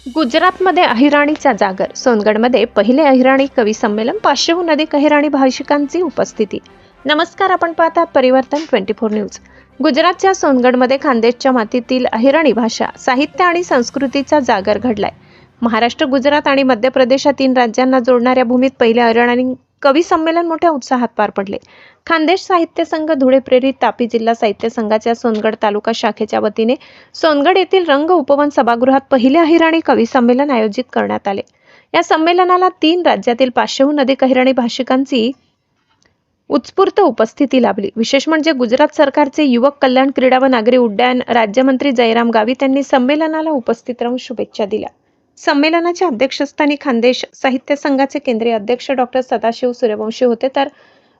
गुजरातमध्ये अहिराणीचा जागर, सोनगडमध्ये पहिले अहिराणी कवी संमेलन, 500हून अधिक अहिराणी भाषिकांची उपस्थिती. नमस्कार, आपण पाहतात परिवर्तन 24 न्यूज. गुजरातच्या सोनगडमध्ये खानदेशच्या मातीतील अहिराणी भाषा, साहित्य आणि संस्कृतीचा जागर घडलाय. महाराष्ट्र, गुजरात आणि मध्य प्रदेश या 3 राज्यांना जोडणाऱ्या भूमीत पहिले अहिराणी कवी संमेलन मोठ्या उत्साहात पार पडले. खानदेश साहित्य संघ धुळे प्रेरित तापी जिल्हा साहित्य संघाच्या सोनगड तालुका शाखेच्या वतीने सोनगड येथील रंग उपवन सभागृहात पहिले अहिराणी कवी संमेलन आयोजित करण्यात आले. या संमेलनाला 3 राज्यातील 500हून अधिक अहिराणी भाषिकांची उत्स्फूर्त उपस्थिती लाभली. विशेष म्हणजे गुजरात सरकारचे युवक कल्याण, क्रीडा व नागरी उड्डयन राज्यमंत्री जयराम गावित यांनी संमेलनाला उपस्थित राहून शुभेच्छा दिल्या. संमेलनाच्या अध्यक्षस्थानी खानदेश साहित्य संघाचे केंद्रीय अध्यक्ष डॉक्टर सदाशिव सूर्यवंशी होते, तर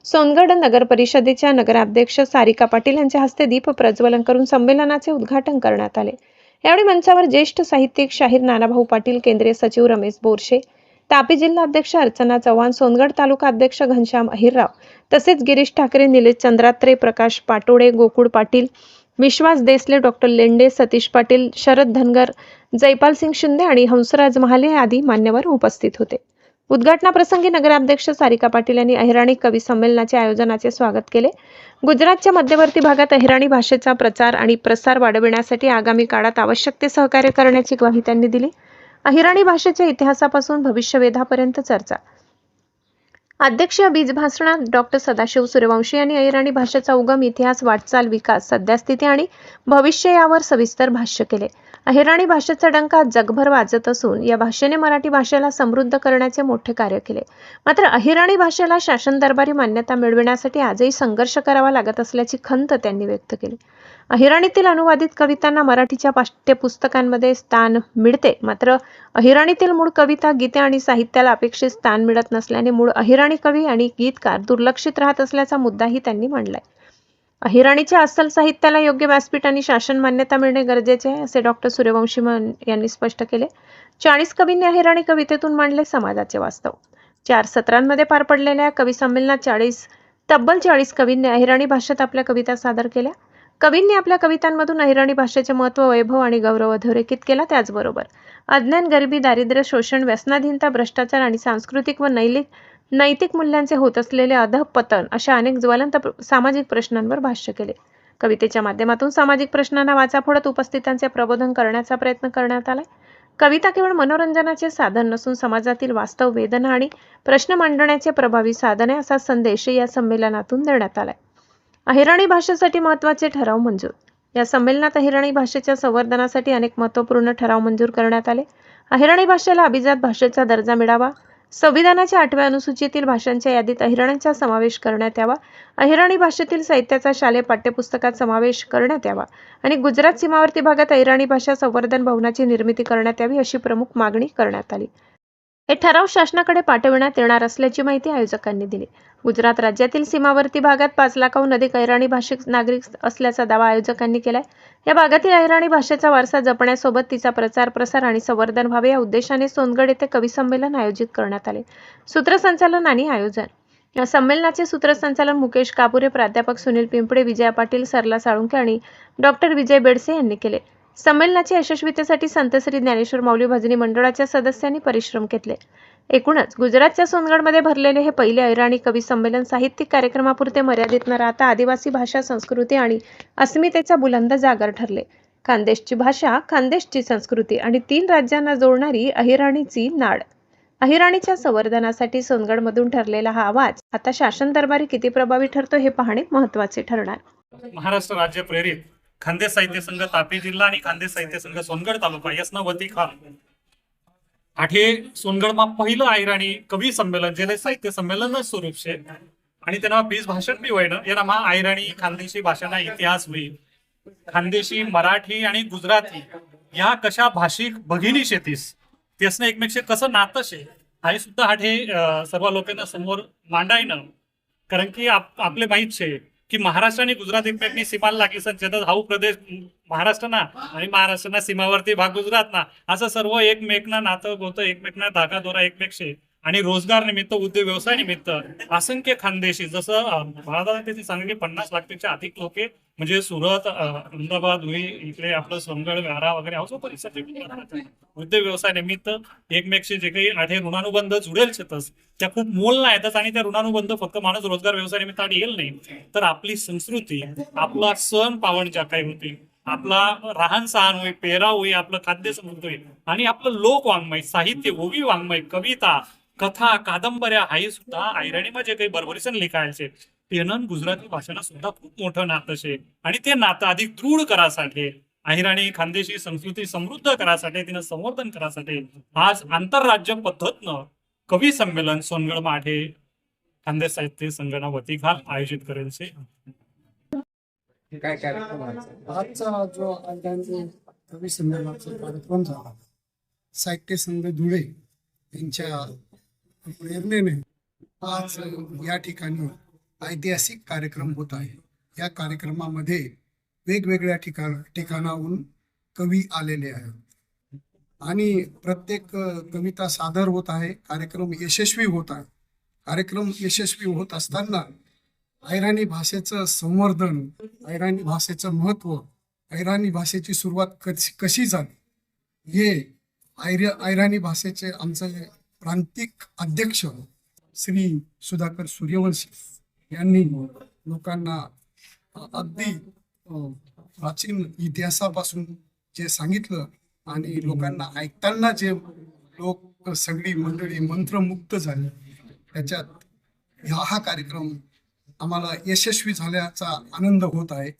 सोनगड नगर परिषदेच्या नगराध्यक्ष सारिका पाटील यांच्या हस्ते दीप प्रज्वलन करून संमेलनाचे उद्घाटन करण्यात आले. यावेळी मंचावर ज्येष्ठ साहित्यिक शाहीर नानाभाऊ पाटील, केंद्रीय सचिव रमेश बोरशे, तापी जिल्हा अध्यक्ष अर्चना चव्हाण, सोनगड तालुका अध्यक्ष घनश्याम अहिरराव, तसेच गिरीश ठाकरे, निलेश चंद्रात्रे, प्रकाश पाटोडे, गोकुळ पाटील, विश्वास देसले, डॉक्टर लेंडे, सतीश पाटील, शरद धनगर, जयपाल सिंग शिंदे आणि हंसराज महाले आदी मान्यवर उपस्थित होते. उद्घाटनाप्रसंगी नगराध्यक्ष सारिका पाटील यांनी अहिराणी कवी संमेलनाच्या आयोजनाचे स्वागत केले. गुजरातच्या मध्यवर्ती भागात अहिराणी भाषेचा प्रचार आणि प्रसार वाढविण्यासाठी आगामी काळात आवश्यक ते सहकार्य करण्याची ग्वाही त्यांनी दिली. अहिराणी भाषेच्या इतिहासापासून भविष्यवेधापर्यंत चर्चा. अध्यक्षीय बीज भाषणात डॉक्टर सदाशिव सूर्यवंशी यांनी अहिराणी भाषेचा उगम, इतिहास, वाटचाल, विकास, सद्यस्थिती आणि भविष्य यावर सविस्तर भाष्य केले. अहिराणी भाषेचा डंका आज जगभर वाजत असून या भाषेने मराठी भाषेला समृद्ध करण्याचे मोठे कार्य केले. मात्र अहिराणी भाषेला शासन दरबारी मान्यता मिळविण्यासाठी आजही संघर्ष करावा लागत असल्याची खंत त्यांनी व्यक्त केली. अहिराणीतील अनुवादित कवितांना मराठीच्या पाठ्यपुस्तकांमध्ये स्थान मिळते, मात्र अहिराणीतील मूळ कविता, गीते आणि साहित्याला अपेक्षित स्थान मिळत नसल्याने मूळ अहिराणी कवी आणि गीतकार दुर्लक्षित राहत असल्याचा मुद्दाही त्यांनी मांडलाय. अहिराणीच्या अस्सल साहित्याला योग्य व्यासपीठ आणि शासन मान्यता मिळणे गरजेचे आहे, असे डॉक्टर सूर्यवंशी यांनी स्पष्ट केले. 40 कवींनी अहिराणी कवितेतून मांडले समाजाचे वास्तव. 4 सत्रांमध्ये पार पडलेल्या कवी संमेलनात तब्बल 40 कवींनी अहिराणी भाषेत आपल्या कविता सादर केल्या. कवींनी आपल्या कवितांमधून अहिराणी भाषेचे महत्त्व, वैभव आणि गौरव अधोरेखित केला. त्याचबरोबर अज्ञान, गरिबी, दारिद्र्य, शोषण, व्यसनाधीनता, भ्रष्टाचार आणि सांस्कृतिक व नैतिक मूल्यांचे होत असलेले अधःपतन अशा अनेक ज्वलंत सामाजिक प्रश्नांवर भाष्य केले. कवितेच्या माध्यमातून सामाजिक प्रश्नांना वाचा फोडत उपस्थितांचे प्रबोधन करण्याचा प्रयत्न करण्यात आलाय. कविता केवळ मनोरंजनाचे साधन नसून समाजातील वास्तव, वेदना आणि प्रश्न मांडण्याचे प्रभावी साधन आहे, असा संदेश या संमेलनातून देण्यात आलाय. अहिराणी भाषेसाठी महत्त्वाचे ठराव मंजूर. या संमेलनात अहिराणी भाषेच्या संवर्धनासाठी अनेक महत्त्वपूर्ण ठराव मंजूर करण्यात आले. अहिराणी भाषेला अभिजात भाषेचा दर्जा मिळावा, संविधानाच्या 8व्या अनुसूचीतील भाषांच्या यादीत अहिराणीचा समावेश करण्यात यावा, अहिराणी भाषेतील साहित्याचा शालेय पाठ्यपुस्तकात समावेश करण्यात यावा आणि गुजरात सीमावर्ती भागात अहिराणी भाषा संवर्धन भवनाची निर्मिती करण्यात यावी, अशी प्रमुख मागणी करण्यात आली. हे ठराव शासनाकडे पाठविण्यात येणार असल्याची माहिती आयोजकांनी दिली. गुजरात राज्यातील सीमावर्ती भागात 5 लाखाहून अधिक अहिराणी भाषिक नागरिक असल्याचा दावा आयोजकांनी केलाय. या भागातील अहिराणी भाषेचा वारसा जपण्यासोबत तिचा प्रचार, प्रसार आणि संवर्धन व्हावे या उद्देशाने सोनगड येथे कवी संमेलन आयोजित करण्यात आले. सूत्रसंचालन आणि आयोजन. या संमेलनाचे सूत्रसंचालन मुकेश कापुरे, प्राध्यापक सुनील पिंपळे, विजया पाटील, सरला साळुंखे आणि डॉक्टर विजय बेडसे यांनी केले. संमेलनाच्या यशस्वीतेसाठी संत श्री ज्ञानेश्वर माऊली भजनी मंडळाच्या सदस्यांनी परिश्रम घेतले. एकूणच गुजरातच्या सोनगडमध्ये भरलेले हे पहिले अहिराणी कवी संमेलन साहित्यिक कार्यक्रमापुरते मर्यादित न राहता आदिवासी भाषा, संस्कृती आणि अस्मितेचा बुलंद जागर ठरले. खानदेशची भाषा, खानदेशची संस्कृती आणि 3 राज्यांना जोडणारी अहिराणीची नाड. अहिराणीच्या संवर्धनासाठी सोनगडमधून ठरलेला हा आवाज आता शासन दरबारी किती प्रभावी ठरतो हे पाहणे महत्त्वाचे ठरणार. महाराष्ट्र राज्य प्रेरित खानदेश साहित्य संघ तापी जिल्हा आणि खानदेश साहित्य संघ सोनगड तालुका यसना वती खान आठे सोनगड में पहिलं अहिराणी कवी संमेलन जे साहित्य संमेलन स्वरूप છે आणि તેના 20 ભાષણ બી હોય ને એનામાં અહિરાણી ખાનદેશી ભાષાના ઇતિહાસ હોય, ખાનદેશી, मराठी आणि गुजराती या कशा भाषिक भगिनी शेतीस त्यासनं एकमेकशे कसं नातं शे हे सुद्धा हाठे सर्व लोकांना समोर मांडायनं. कारण की आपले माहित छे की महाराष्ट्र आणि गुजरात एकमेकनी सीमाला लागली संचेत हाऊ प्रदेश महाराष्ट्रना आणि महाराष्ट्रना सीमावर्ती भाग गुजरातना असं सर्व एकमेकना नातं गोतं, एकमेकना धागा दोरा एकमेक शे आणि रोजगार निमित्त उद्योग व्यवसाय निमित्त असंख्य खानदेशी जसं महाराजांना त्यांनी सांगितले 50 लाखपेक्षा अधिक लोक म्हणजे सुरत अहमदाबाद धुळे इकडे आपलं सोनगड व्यारा वगैरे अवसो परिसर उद्योग व्यवसाय निमित्त एकमेकशी जे काही आठे ऋणानुबंध जुडेल शेतस त्या खूप मोल नाही येतात आणि त्या ऋणानुबंध फक्त माणूस रोजगार व्यवसाय निमित्त आणि येईल नाही तर आपली संस्कृती आपला सण पावण ज्या काही होती आपला राहण सहान होई पेहरा होई आपलं खाद्य समृद्ध होई आणि आपलं लोक वाङ्मय साहित्य ओवी वाङ्मय कविता कथा कादंबऱ्या हाही सुद्धा ऐराणीમાં जे काही भरभरीसन लिखायला છે તેનું ગુજરાતી ભાષાના સુદ્धा खूप मोठं नातं છે आणि ते नातं अधिक दृढ करासाठी अहिराणी खानदेशी संस्कृती समृद्ध करासाठी तिनं संवर्धन करासाठी आज आंतरराज्य पद्धतनं कवी संमेलन सोनगड माठे खानदेश साहित्य संघटना वतीघाल आयोजित करेल છે काय कार्यक्रम व्हायचा? आजचा जो अहिराणी कवी संमेलनाचा कार्यक्रम झाला साहित्य संघ धुळे यांच्या प्रेरणेने आज या ठिकाणी ऐतिहासिक कार्यक्रम होत आहे. या कार्यक्रमामध्ये वेगवेगळ्या ठिकाणाहून कवी आलेले आहेत आणि प्रत्येक कविता सादर होत आहे. कार्यक्रम यशस्वी होत आहे. कार्यक्रम यशस्वी होत असताना अहिराणी भाषेचं संवर्धन, अहिराणी भाषेचं महत्त्व, अहिराणी भाषेची सुरुवात कशी झाली हे अहिराणी भाषेचे आमचे प्रांतिक अध्यक्ष श्री सुधाकर सूर्यवंशी यांनी लोकांना अगदी प्राचीन इतिहासापासून जे सांगितलं आणि लोकांना ऐकताना जे लोक सगळी मंडळी मंत्रमुग्ध झाली त्याच्यात हा कार्यक्रम आम्हाला यशस्वी झाल्याचा आनंद होत आहे.